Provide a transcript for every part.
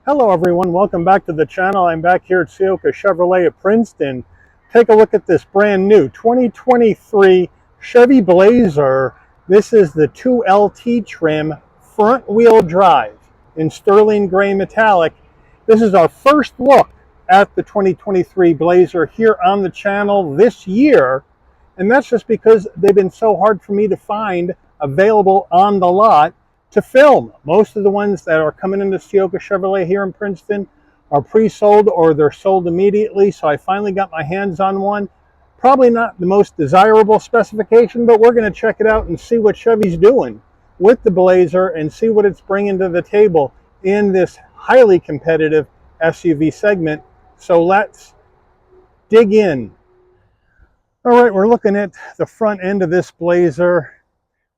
Hello everyone, welcome back to the channel. I'm back here at Ciocca Chevrolet of Princeton. Take a look at this brand new 2023 Chevy Blazer. This is the 2LT trim, front wheel drive in sterling gray metallic. This is our first look at the 2023 Blazer here on the channel this year. And that's just because they've been so hard for me to find available on the lot to film. Most of the ones that are coming into Ciocca Chevrolet here in Princeton are pre-sold or they're sold immediately. So I finally got my hands on one. Probably not the most desirable specification, but we're going to check it out and see what Chevy's doing with the Blazer and see what it's bringing to the table in this highly competitive SUV segment. So let's dig in. All right, we're looking at the front end of this Blazer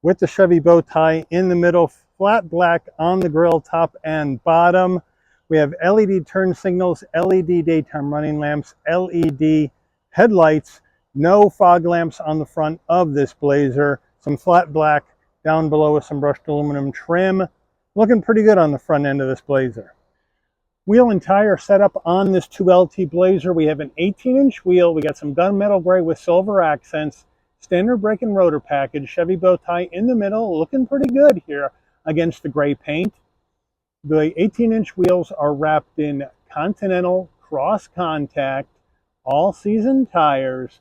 with the Chevy bow tie in the middle, flat black on the grille top and bottom. We have LED turn signals, LED daytime running lamps, LED headlights, no fog lamps on the front of this Blazer. Some flat black down below with some brushed aluminum trim. Looking pretty good on the front end of this Blazer. Wheel and tire setup on this 2LT Blazer. We have an 18-inch wheel. We got some gunmetal gray with silver accents. Standard brake and rotor package, Chevy bow tie in the middle, looking pretty good here against the gray paint. The 18-inch wheels are wrapped in Continental cross contact, all season tires,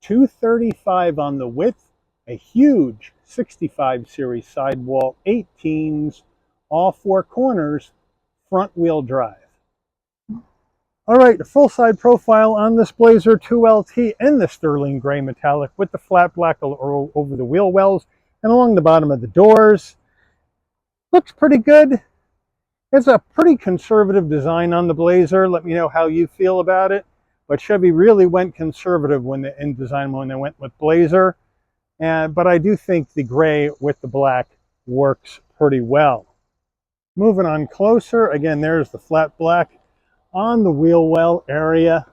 235 on the width, a huge 65 series sidewall, 18s, all four corners, front wheel drive. All right, the full side profile on this Blazer 2LT in the sterling gray metallic with the flat black over the wheel wells and along the bottom of the doors. Looks pretty good. It's a pretty conservative design on the Blazer. Let me know how you feel about it. But Chevy really went conservative in design when they went with Blazer. But I do think the gray with the black works pretty well. Moving on closer, again, there's the flat black on the wheel well area.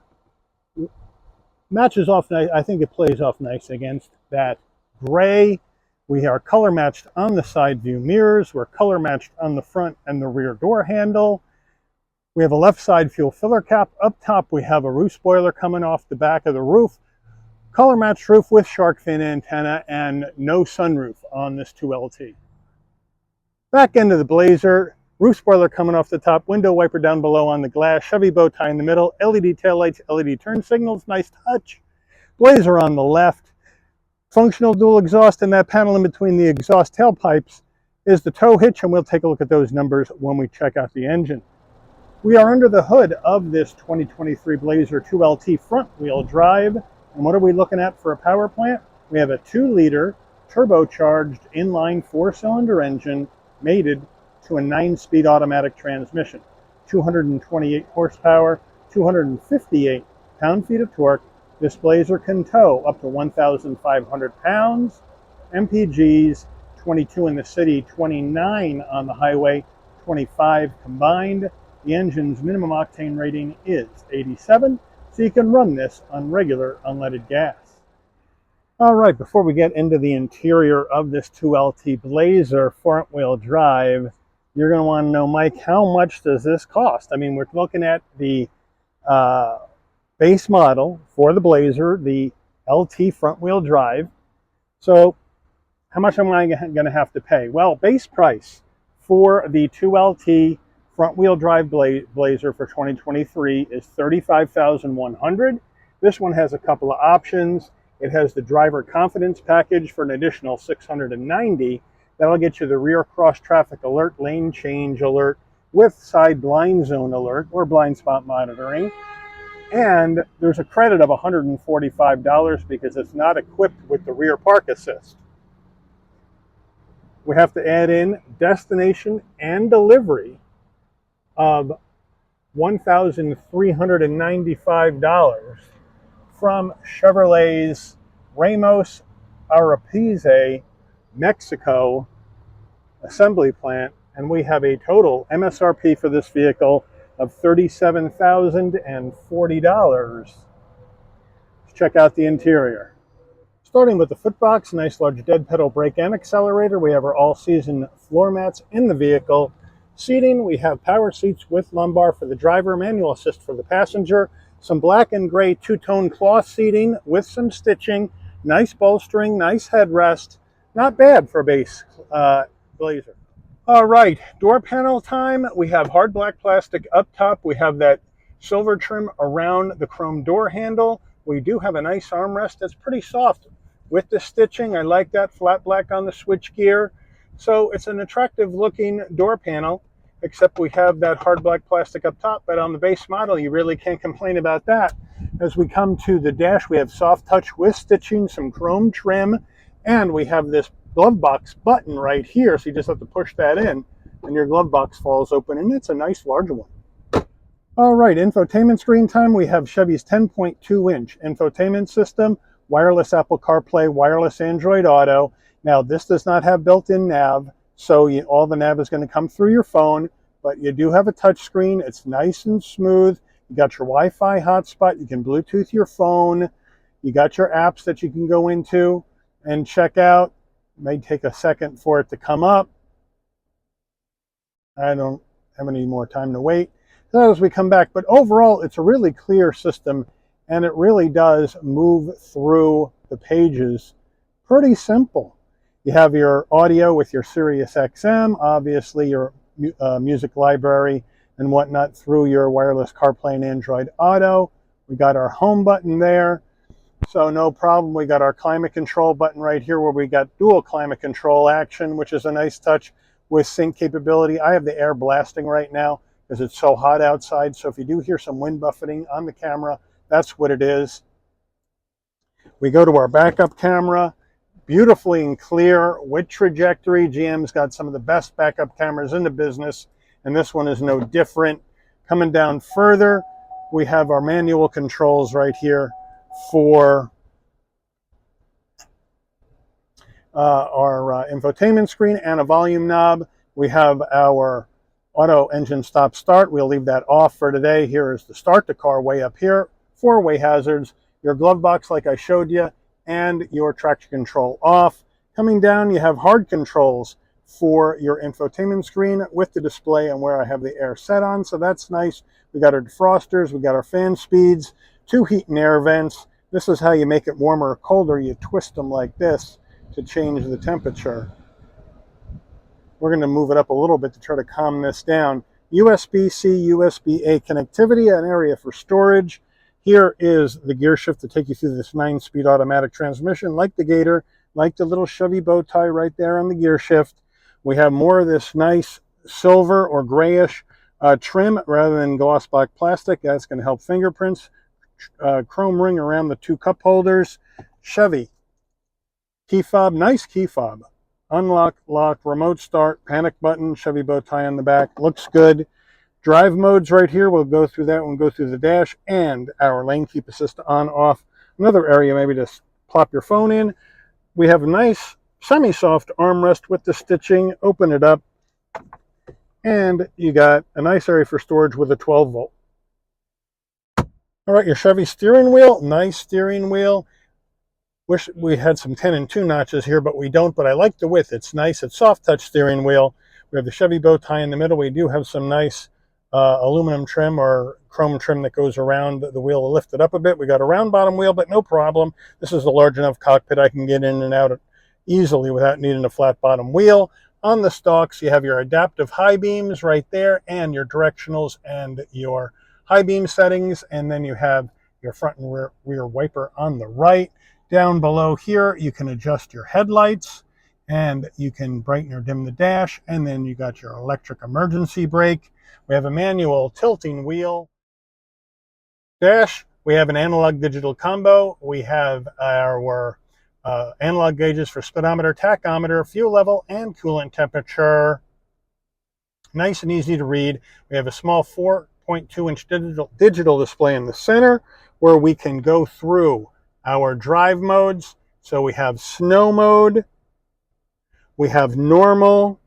Matches off nice. I think it plays off nice against that gray. We are color matched on the side view mirrors. We're color matched on the front and the rear door handle. We have a left side fuel filler cap. Up top we have a roof spoiler coming off the back of the roof. Color matched roof with shark fin antenna and no sunroof on this 2LT. Back end of the Blazer. Roof spoiler coming off the top, window wiper down below on the glass, Chevy bow tie in the middle, LED taillights, LED turn signals, nice touch. Blazer on the left. Functional dual exhaust, and that panel in between the exhaust tailpipes is the tow hitch, and we'll take a look at those numbers when we check out the engine. We are under the hood of this 2023 Blazer 2LT front wheel drive, and what are we looking at for a power plant? We have a 2-liter turbocharged inline 4-cylinder engine mated to a 9-speed automatic transmission, 228 horsepower, 258 pound-feet of torque. This Blazer can tow up to 1,500 pounds. MPGs, 22 in the city, 29 on the highway, 25 combined. The engine's minimum octane rating is 87, so you can run this on regular unleaded gas. All right, before we get into the interior of this 2LT Blazer front-wheel drive, you're going to want to know, Mike, how much does this cost? I mean, we're looking at the base model for the Blazer, the LT front-wheel drive. So how much am I going to have to pay? Well, base price for the 2LT front-wheel drive Blazer for 2023 is $35,100. This one has a couple of options. It has the driver confidence package for an additional $690. That'll get you the rear cross traffic alert, lane change alert, with side blind zone alert or blind spot monitoring. And there's a credit of $145 because it's not equipped with the rear park assist. We have to add in destination and delivery of $1,395 from Chevrolet's Ramos Arapize, Mexico assembly plant, and we have a total MSRP for this vehicle of $37,040. Let's check out the interior. Starting with the footbox, nice large dead pedal brake and accelerator. We have our all-season floor mats in the vehicle. Seating, we have power seats with lumbar for the driver, manual assist for the passenger, some black and gray two-tone cloth seating with some stitching, nice bolstering, nice headrest. Not bad for a base Blazer. All right, door panel time. We have hard black plastic up top. We have that silver trim around the chrome door handle. We do have a nice armrest that's pretty soft with the stitching. I like that, flat black on the switch gear. So it's an attractive looking door panel, except we have that hard black plastic up top, but on the base model, you really can't complain about that. As we come to the dash, we have soft touch with stitching, some chrome trim, and we have this glove box button right here, so you just have to push that in and your glove box falls open, and it's a nice large one. All right, infotainment screen time. We have Chevy's 10.2-inch infotainment system, wireless Apple CarPlay, wireless Android Auto. Now this does not have built-in nav, so all the nav is going to come through your phone, but you do have a touch screen. It's nice and smooth. You got your Wi-Fi hotspot. You can Bluetooth your phone. You got your apps that you can go into and check out. May take a second for it to come up. I don't have any more time to wait. So as we come back, but overall it's a really clear system, and it really does move through the pages pretty simple. You have your audio with your Sirius XM, obviously your music library and whatnot through your wireless CarPlay and Android Auto. We got our home button there. So no problem. We got our climate control button right here where we got dual climate control action, which is a nice touch with sync capability. I have the air blasting right now because it's so hot outside. So if you do hear some wind buffeting on the camera, that's what it is. We go to our backup camera, beautifully and clear with trajectory. GM's got some of the best backup cameras in the business, and this one is no different. Coming down further, we have our manual controls right here for our infotainment screen and a volume knob. We have our auto engine stop start. We'll leave that off for today. Here is the start the car way up here, four-way hazards, your glove box like I showed you, and your traction control off. Coming down, you have hard controls for your infotainment screen with the display and where I have the air set on, so that's nice. We got our defrosters, we got our fan speeds, 2 heat and air vents. This is how you make it warmer or colder. You twist them like this to change the temperature. We're going to move it up a little bit to try to calm this down. USB-C, USB-A connectivity, an area for storage. Here is the gear shift to take you through this 9-speed automatic transmission, like the Gator, like the little Chevy bow tie right there on the gear shift. We have more of this nice silver or grayish trim rather than gloss black plastic. That's going to help fingerprints. Chrome ring around the 2 cup holders. Chevy key fob, nice key fob. Unlock, lock, remote start, panic button, Chevy bow tie on the back. Looks good. Drive modes right here. We'll go through that. We'll go through the dash and our lane keep assist on, off. Another area maybe to plop your phone in. We have a nice semi-soft armrest with the stitching. Open it up, and you got a nice area for storage with a 12 volt. All right, your Chevy steering wheel, nice steering wheel. Wish we had some 10 and 2 notches here, but we don't. But I like the width. It's nice. It's soft touch steering wheel. We have the Chevy bow tie in the middle. We do have some nice aluminum trim or chrome trim that goes around the wheel to lift it up a bit. We got a round bottom wheel, but no problem. This is a large enough cockpit I can get in and out easily without needing a flat bottom wheel. On the stalks, you have your adaptive high beams right there and your directionals and your high beam settings. And then you have your front and rear wiper on the right. Down below here, you can adjust your headlights and you can brighten or dim the dash. And then you got your electric emergency brake. We have a manual tilting wheel. Dash, we have an analog digital combo. We have our analog gauges for speedometer, tachometer, fuel level, and coolant temperature. Nice and easy to read. We have a small 4.2-inch digital display in the center where we can go through our drive modes. So we have snow mode, we have normal.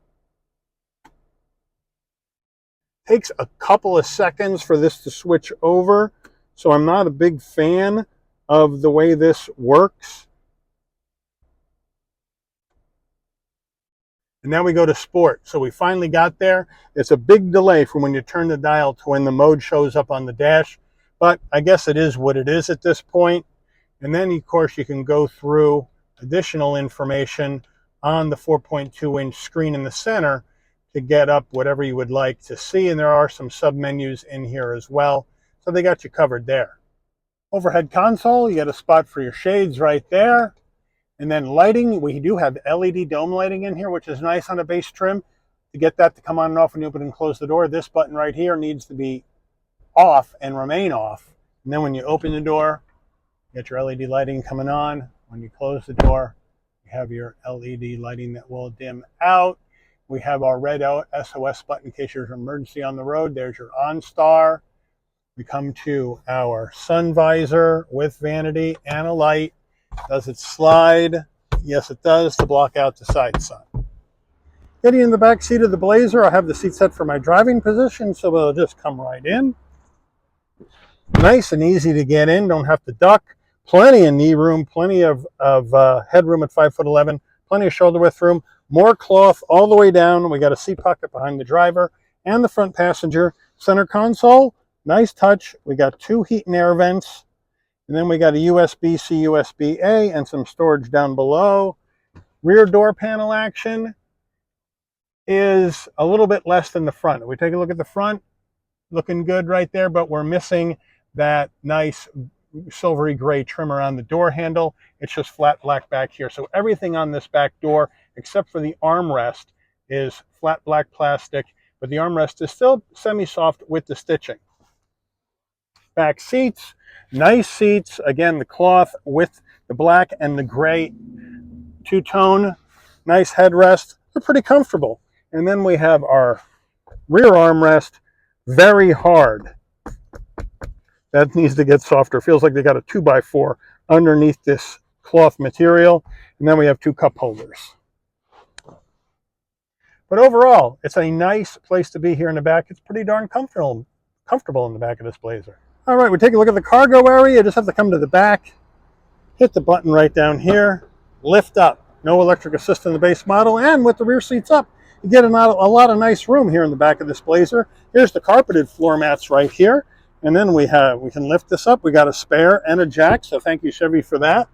Takes a couple of seconds for this to switch over, so I'm not a big fan of the way this works. And now we go to sport. So we finally got there. It's a big delay from when you turn the dial to when the mode shows up on the dash, but I guess it is what it is at this point. And then, of course, you can go through additional information on the 4.2-inch screen in the center to get up whatever you would like to see. And there are some sub-menus in here as well. So they got you covered there. Overhead console, you got a spot for your shades right there. And then lighting, we do have LED dome lighting in here, which is nice on a base trim. To get that to come on and off when you open and close the door, this button right here needs to be off and remain off. And then when you open the door, you get your LED lighting coming on. When you close the door, you have your LED lighting that will dim out. We have our red SOS button in case there's an emergency on the road. There's your OnStar. We come to our sun visor with vanity and a light. Does it slide? Yes, it does, to block out the side sun. Getting in the back seat of the Blazer, I have the seat set for my driving position, so it'll just come right in. Nice and easy to get in, don't have to duck. Plenty of knee room, plenty of headroom at 5'11", plenty of shoulder width room, more cloth all the way down. We got a seat pocket behind the driver and the front passenger. Center console, nice touch. We got 2 heat and air vents, and then we got a USB-C, USB-A, and some storage down below. Rear door panel action is a little bit less than the front. If we take a look at the front, looking good right there, but we're missing that nice silvery gray trim around the door handle. It's just flat black back here. So everything on this back door, except for the armrest, is flat black plastic, but the armrest is still semi-soft with the stitching. Back seats, nice seats. Again, the cloth with the black and the gray two-tone. Nice headrest. They're pretty comfortable. And then we have our rear armrest, very hard. That needs to get softer. Feels like they got a 2x4 underneath this cloth material. And then we have 2 cup holders. But overall, it's a nice place to be here in the back. It's pretty darn comfortable in the back of this Blazer. All right, we take a look at the cargo area. You just have to come to the back, hit the button right down here, lift up. No electric assist in the base model, and with the rear seats up, you get a lot of nice room here in the back of this Blazer. Here's the carpeted floor mats right here. And then we can lift this up. We got a spare and a jack, so thank you, Chevy, for that.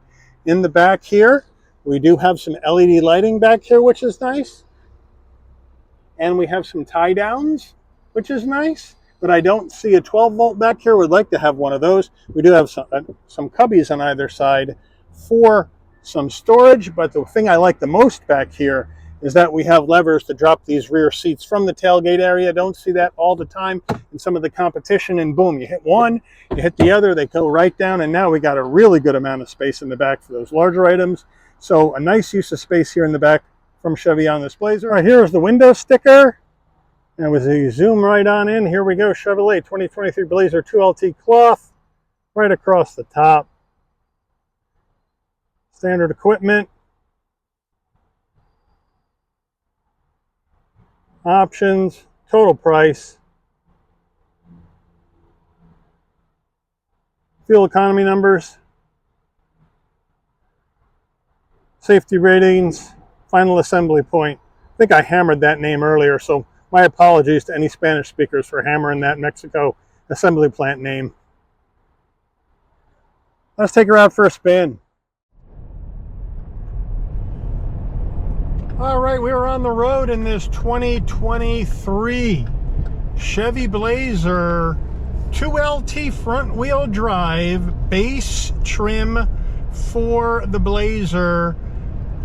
In the back here, we do have some LED lighting back here, which is nice. And we have some tie downs, which is nice. But I don't see a 12-volt back here. We'd like to have one of those. We do have some cubbies on either side for some storage. But the thing I like the most back here is that we have levers to drop these rear seats from the tailgate area. Don't see that all the time in some of the competition, and boom, you hit one, you hit the other, they go right down, and now we got a really good amount of space in the back for those larger items. So a nice use of space here in the back from Chevy on this Blazer. All right, here's the window sticker. And as you zoom right on in, here we go, Chevrolet 2023 Blazer 2LT cloth right across the top. Standard equipment. Options, total price, fuel economy numbers, safety ratings, final assembly point. I think I hammered that name earlier, so my apologies to any Spanish speakers for hammering that Mexico assembly plant name. Let's take her out for a spin. All right, we are on the road in this 2023 Chevy Blazer 2LT front wheel drive base trim for the Blazer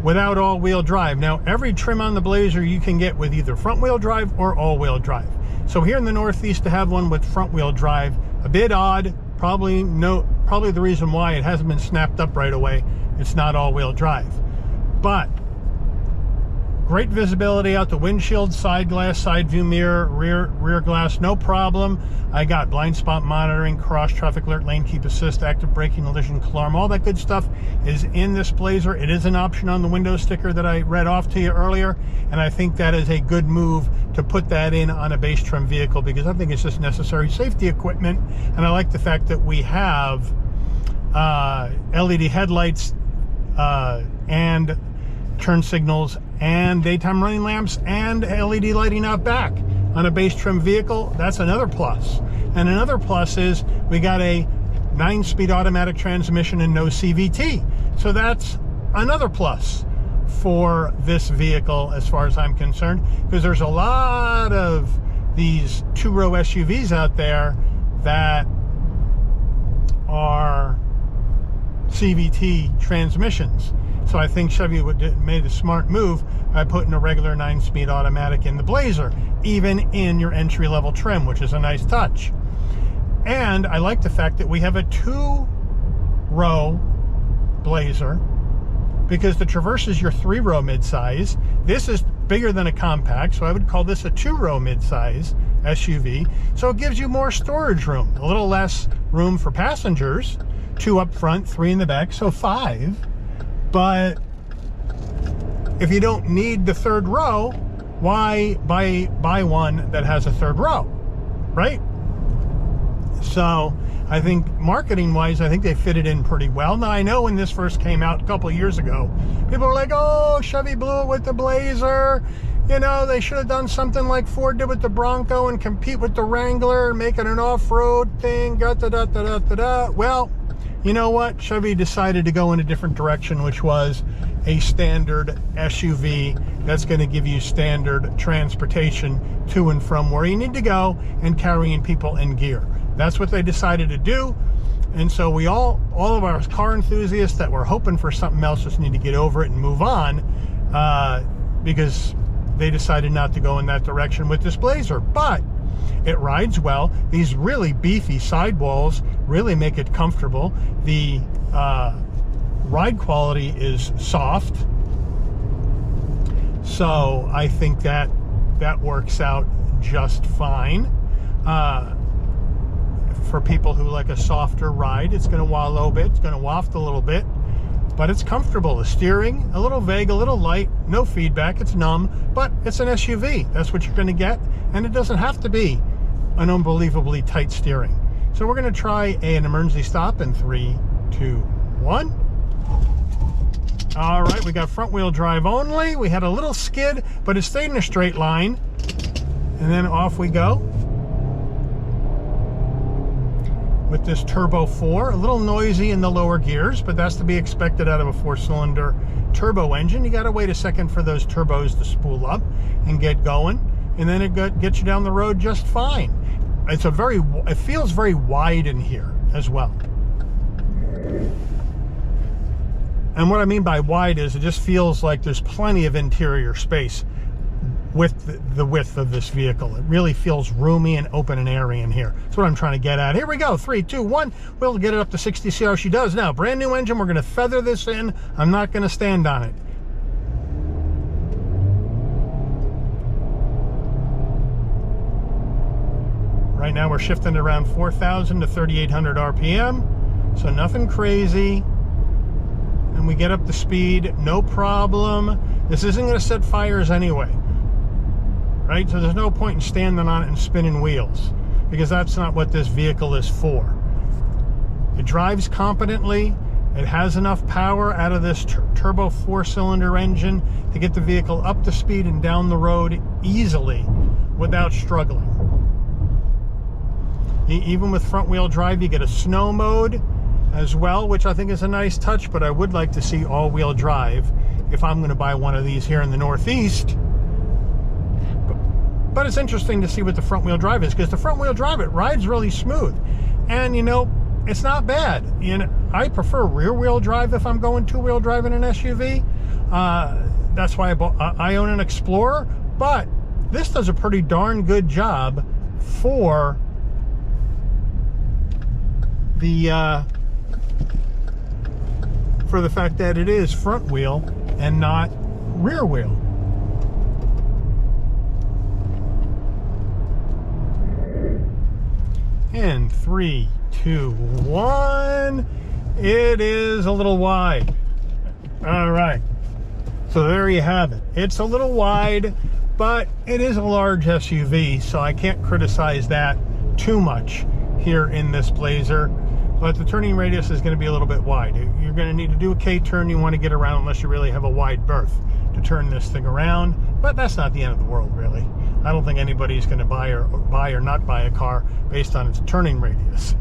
without all-wheel drive. Now, every trim on the Blazer you can get with either front-wheel drive or all-wheel drive. So here in the Northeast, to have one with front-wheel drive, a bit odd. Probably the reason why it hasn't been snapped up right away. It's not all-wheel drive, but great visibility out the windshield, side glass, side view mirror, rear glass, no problem. I got blind spot monitoring, cross traffic alert, lane keep assist, active braking, collision alarm, all that good stuff is in this Blazer. It is an option on the window sticker that I read off to you earlier, and I think that is a good move to put that in on a base trim vehicle because I think it's just necessary safety equipment, and I like the fact that we have LED headlights and turn signals and daytime running lamps and LED lighting out back. On a base trim vehicle, that's another plus. And another plus is we got a 9-speed automatic transmission and no CVT. So that's another plus for this vehicle as far as I'm concerned, because there's a lot of these 2-row SUVs out there that are CVT transmissions. So I think Chevy made a smart move by putting a regular 9-speed automatic in the Blazer, even in your entry-level trim, which is a nice touch. And I like the fact that we have a 2-row Blazer, because the Traverse is your 3-row midsize. This is bigger than a compact, so I would call this a 2-row midsize SUV. So it gives you more storage room, a little less room for passengers, 2 up front, 3 in the back, so 5. But if you don't need the 3rd row, why buy one that has a 3rd row, right? So I think marketing wise, I think they fit it in pretty well. Now I know when this first came out a couple of years ago, people were like, oh, Chevy blew it with the Blazer. You know, they should have done something like Ford did with the Bronco and compete with the Wrangler and make it an off-road thing. Well, you know what? Chevy decided to go in a different direction, which was a standard SUV that's going to give you standard transportation to and from where you need to go and carrying people and gear. That's what they decided to do. And so we all of our car enthusiasts that were hoping for something else just need to get over it and move on, because they decided not to go in that direction with this Blazer. But it rides well. These really beefy sidewalls really make it comfortable. The ride quality is soft. So I think that works out just fine. For people who like a softer ride, it's going to wah a little bit, it's going to waft a little bit, but it's comfortable. The steering, a little vague, a little light, no feedback, it's numb, but it's an SUV. That's what you're going to get, and it doesn't have to be an unbelievably tight steering. So we're going to try an emergency stop in 3, 2, 1. All right, we got front wheel drive only. We had a little skid, but it stayed in a straight line, and then off we go. With this Turbo 4, a little noisy in the lower gears, but that's to be expected out of a 4-cylinder turbo engine. You got to wait a second for those turbos to spool up and get going, and then it gets you down the road just fine. It feels very wide in here as well. And what I mean by wide is it just feels like there's plenty of interior space with the width of this vehicle. It really feels roomy and open and airy in here. That's what I'm trying to get at. Here we go, 3, 2, 1. We'll get it up to 60, see how she does. Now, brand new engine, we're gonna feather this in. I'm not gonna stand on it. Right now we're shifting around 4,000 to 3,800 RPM, so nothing crazy. And we get up to speed, no problem. This isn't gonna set fires anyway. Right? So there's no point in standing on it and spinning wheels, because that's not what this vehicle is for. It drives competently. It has enough power out of this turbo 4-cylinder engine to get the vehicle up to speed and down the road easily without struggling. Even with front wheel drive, you get a snow mode as well, which I think is a nice touch, but I would like to see all-wheel drive if I'm going to buy one of these here in the Northeast. But it's interesting to see what the front wheel drive is, because the front wheel drive, it rides really smooth. And you know, it's not bad. You know, I prefer rear wheel drive if I'm going 2-wheel drive in an SUV. That's why I own an Explorer, but this does a pretty darn good job for the fact that it is front wheel and not rear wheel. And 3, 2, 1. It is a little wide. All right. So there you have it. It's a little wide, but it is a large SUV, so I can't criticize that too much here in this Blazer. but the turning radius is going to be a little bit wide. You're going to need to do a K-turn. You want to get around unless you really have a wide berth to turn this thing around, but that's not the end of the world, really. I don't think anybody's going to buy or not buy a car based on its turning radius.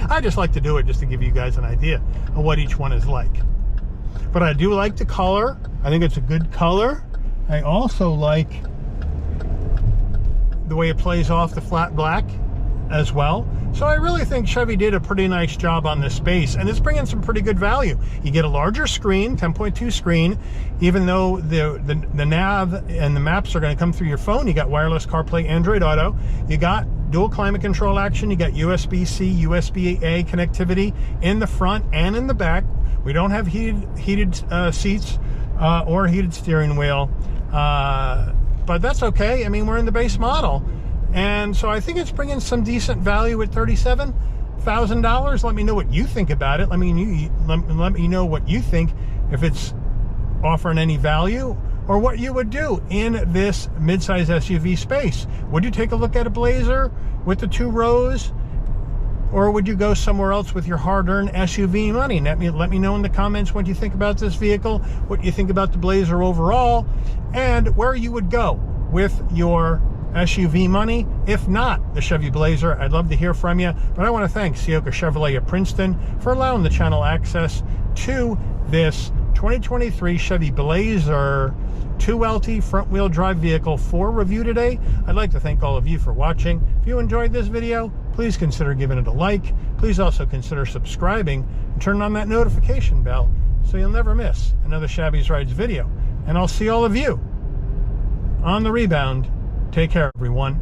I just like to do it just to give you guys an idea of what each one is like. But I do like the color. I think it's a good color. I also like the way it plays off the flat black as well. So I really think Chevy did a pretty nice job on this space, and it's bringing some pretty good value. You get a larger screen, 10.2 screen, even though the nav and the maps are going to come through your phone. You got wireless CarPlay, Android Auto. You got dual climate control action. You got USB-C, USB-A connectivity in the front and in the back. We don't have heated seats or heated steering wheel, but that's okay. I mean, we're in the base model. And so I think it's bringing some decent value at $37,000. Let me know what you think about it. Let me know what you think, if it's offering any value, or what you would do in this midsize SUV space. Would you take a look at a Blazer with the 2 rows, or would you go somewhere else with your hard-earned SUV money? Let me know in the comments what you think about this vehicle, what you think about the Blazer overall, and where you would go with your SUV money. If not the Chevy Blazer, I'd love to hear from you. But I want to thank Ciocca Chevrolet of Princeton for allowing the channel access to this 2023 Chevy Blazer 2LT front-wheel drive vehicle for review today. I'd like to thank all of you for watching. If you enjoyed this video, please consider giving it a like. Please also consider subscribing and turning on that notification bell so you'll never miss another Shabby's Rides video. And I'll see all of you on the rebound. Take care, everyone.